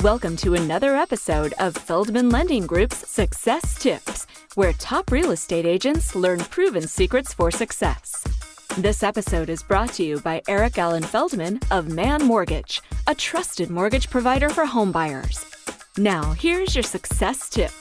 Welcome to another episode of Feldman Lending Group's Success Tips, where top real estate agents learn proven secrets for success. This episode is brought to you by Erik Allan Feldman of Man Mortgage, a trusted mortgage provider for homebuyers. Now, here's your success tip.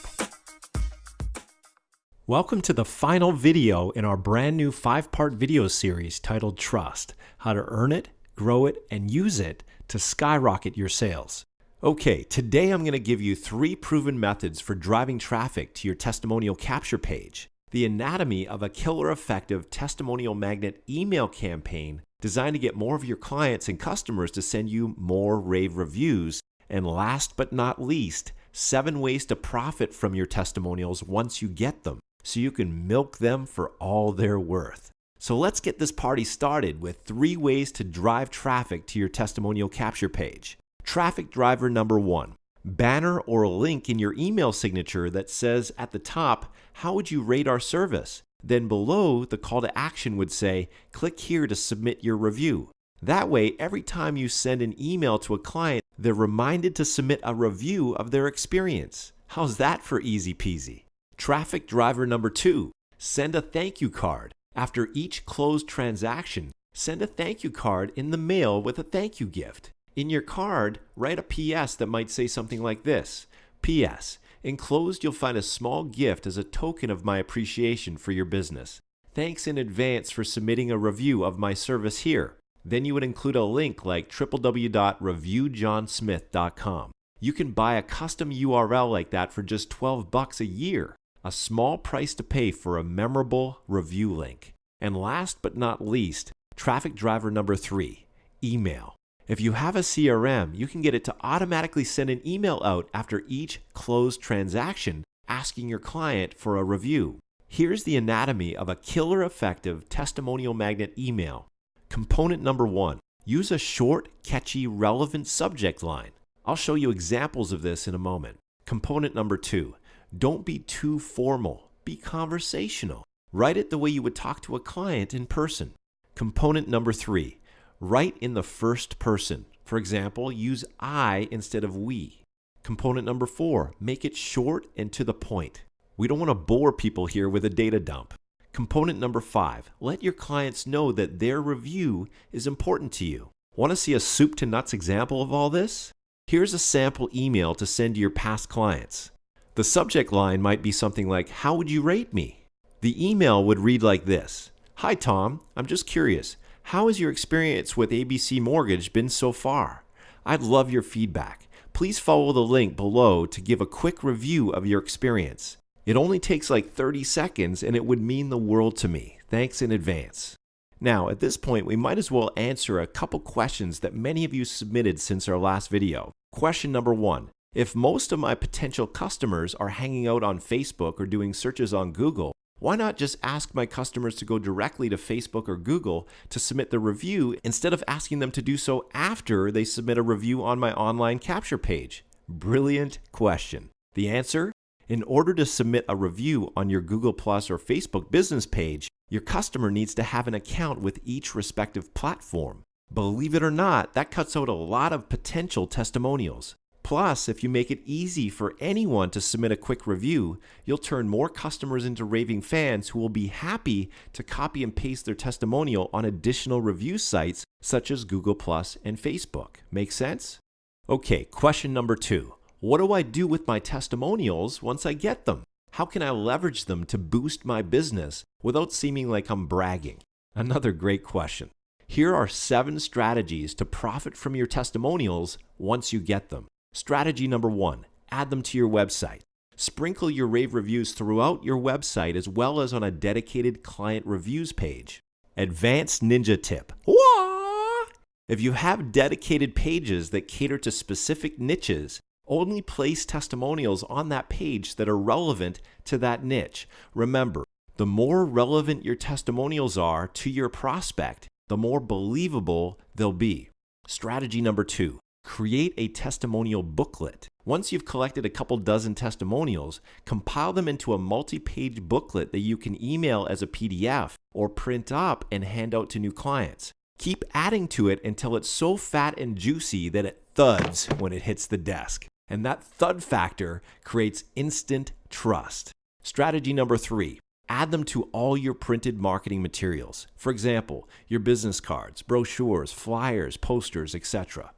Welcome to the final video in our brand new 5-part video series titled Trust: How to Earn It, Grow It, and Use It to Skyrocket Your Sales. Okay, today I'm going to give you 3 proven methods for driving traffic to your testimonial capture page. The anatomy of a killer effective testimonial magnet email campaign designed to get more of your clients and customers to send you more rave reviews. And last but not least, 7 ways to profit from your testimonials once you get them, so you can milk them for all they're worth. So let's get this party started with 3 ways to drive traffic to your testimonial capture page. Traffic driver number 1, banner or a link in your email signature that says at the top, how would you rate our service? Then below, the call to action would say, click here to submit your review. That way, every time you send an email to a client, they're reminded to submit a review of their experience. How's that for easy peasy? Traffic driver number 2, send a thank you card. After each closed transaction, send a thank you card in the mail with a thank you gift. In your card, write a PS that might say something like this: PS, enclosed you'll find a small gift as a token of my appreciation for your business. Thanks in advance for submitting a review of my service here. Then you would include a link like www.reviewjohnsmith.com. You can buy a custom URL like that for just $12 a year, a small price to pay for a memorable review link. And last but not least, traffic driver number 3, email. If you have a CRM, you can get it to automatically send an email out after each closed transaction asking your client for a review. Here's the anatomy of a killer effective testimonial magnet email. Component number 1, use a short, catchy, relevant subject line. I'll show you examples of this in a moment. Component number 2, don't be too formal, be conversational. Write it the way you would talk to a client in person. Component number 3, write in the first person. For example, use I instead of we. Component number 4, make it short and to the point. We don't want to bore people here with a data dump. Component number 5, let your clients know that their review is important to you. Want to see a soup to nuts example of all this? Here's a sample email to send to your past clients. The subject line might be something like, how would you rate me? The email would read like this: Hi Tom, I'm just curious. How has your experience with ABC Mortgage been so far? I'd love your feedback. Please follow the link below to give a quick review of your experience. It only takes like 30 seconds and it would mean the world to me. Thanks in advance. Now, at this point, we might as well answer a couple questions that many of you submitted since our last video. Question number 1. If most of my potential customers are hanging out on Facebook or doing searches on Google, why not just ask my customers to go directly to Facebook or Google to submit the review instead of asking them to do so after they submit a review on my online capture page? Brilliant question. The answer? In order to submit a review on your Google Plus or Facebook business page, your customer needs to have an account with each respective platform. Believe it or not, that cuts out a lot of potential testimonials. Plus, if you make it easy for anyone to submit a quick review, you'll turn more customers into raving fans who will be happy to copy and paste their testimonial on additional review sites such as Google Plus and Facebook. Make sense? Okay, question number 2. What do I do with my testimonials once I get them? How can I leverage them to boost my business without seeming like I'm bragging? Another great question. Here are 7 strategies to profit from your testimonials once you get them. Strategy number 1, add them to your website. Sprinkle your rave reviews throughout your website as well as on a dedicated client reviews page. Advanced ninja tip. Wah! If you have dedicated pages that cater to specific niches, only place testimonials on that page that are relevant to that niche. Remember, the more relevant your testimonials are to your prospect, the more believable they'll be. Strategy number 2. Create a testimonial booklet. Once you've collected a couple dozen testimonials, compile them into a multi-page booklet that you can email as a PDF or print up and hand out to new clients. Keep adding to it until it's so fat and juicy that it thuds when it hits the desk. And that thud factor creates instant trust. Strategy number 3, add them to all your printed marketing materials. For example, your business cards, brochures, flyers, posters, etc.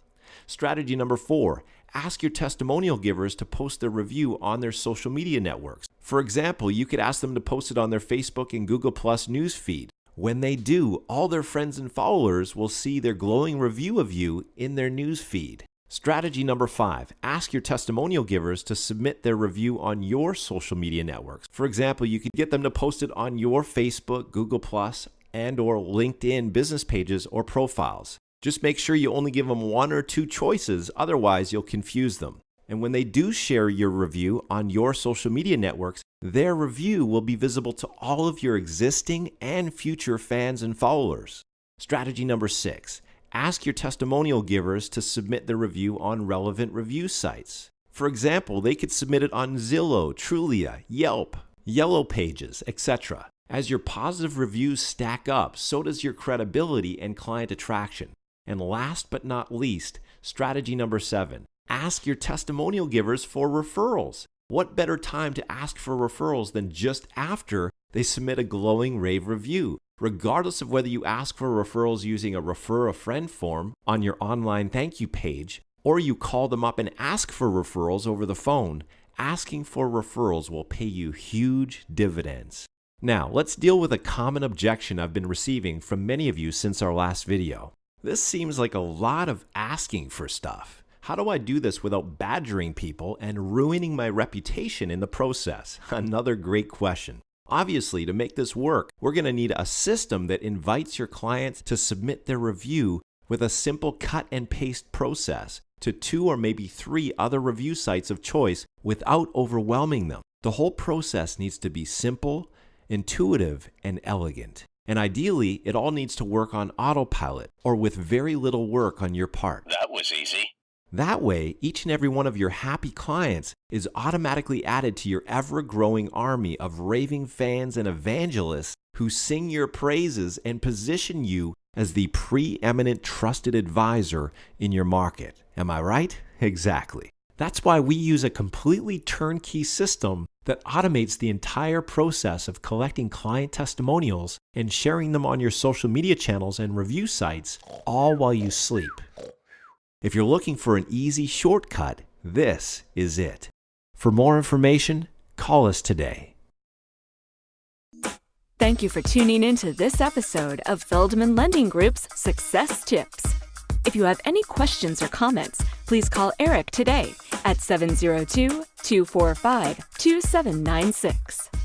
Strategy number 4, ask your testimonial givers to post their review on their social media networks. For example, you could ask them to post it on their Facebook and Google Plus news feed. When they do, all their friends and followers will see their glowing review of you in their news feed. Strategy number 5, ask your testimonial givers to submit their review on your social media networks. For example, you could get them to post it on your Facebook, Google Plus, and or LinkedIn business pages or profiles. Just make sure you only give them 1 or 2 choices, otherwise you'll confuse them. And when they do share your review on your social media networks, their review will be visible to all of your existing and future fans and followers. Strategy number 6, ask your testimonial givers to submit the review on relevant review sites. For example, they could submit it on Zillow, Trulia, Yelp, Yellow Pages, etc. As your positive reviews stack up, so does your credibility and client attraction. And last but not least, strategy number 7, ask your testimonial givers for referrals. What better time to ask for referrals than just after they submit a glowing rave review? Regardless of whether you ask for referrals using a refer a friend form on your online thank you page, or you call them up and ask for referrals over the phone, asking for referrals will pay you huge dividends. Now, let's deal with a common objection I've been receiving from many of you since our last video. This seems like a lot of asking for stuff. How do I do this without badgering people and ruining my reputation in the process? Another great question. Obviously, to make this work, we're going to need a system that invites your clients to submit their review with a simple cut and paste process to 2 or maybe 3 other review sites of choice without overwhelming them. The whole process needs to be simple, intuitive, and elegant. And ideally, it all needs to work on autopilot or with very little work on your part. That was easy. That way, each and every one of your happy clients is automatically added to your ever-growing army of raving fans and evangelists who sing your praises and position you as the preeminent trusted advisor in your market. Am I right? Exactly. That's why we use a completely turnkey system that automates the entire process of collecting client testimonials and sharing them on your social media channels and review sites, all while you sleep. If you're looking for an easy shortcut, this is it. For more information, call us today. Thank you for tuning into this episode of Feldman Lending Group's Success Tips. If you have any questions or comments, please call Erik today at 702-245-2796.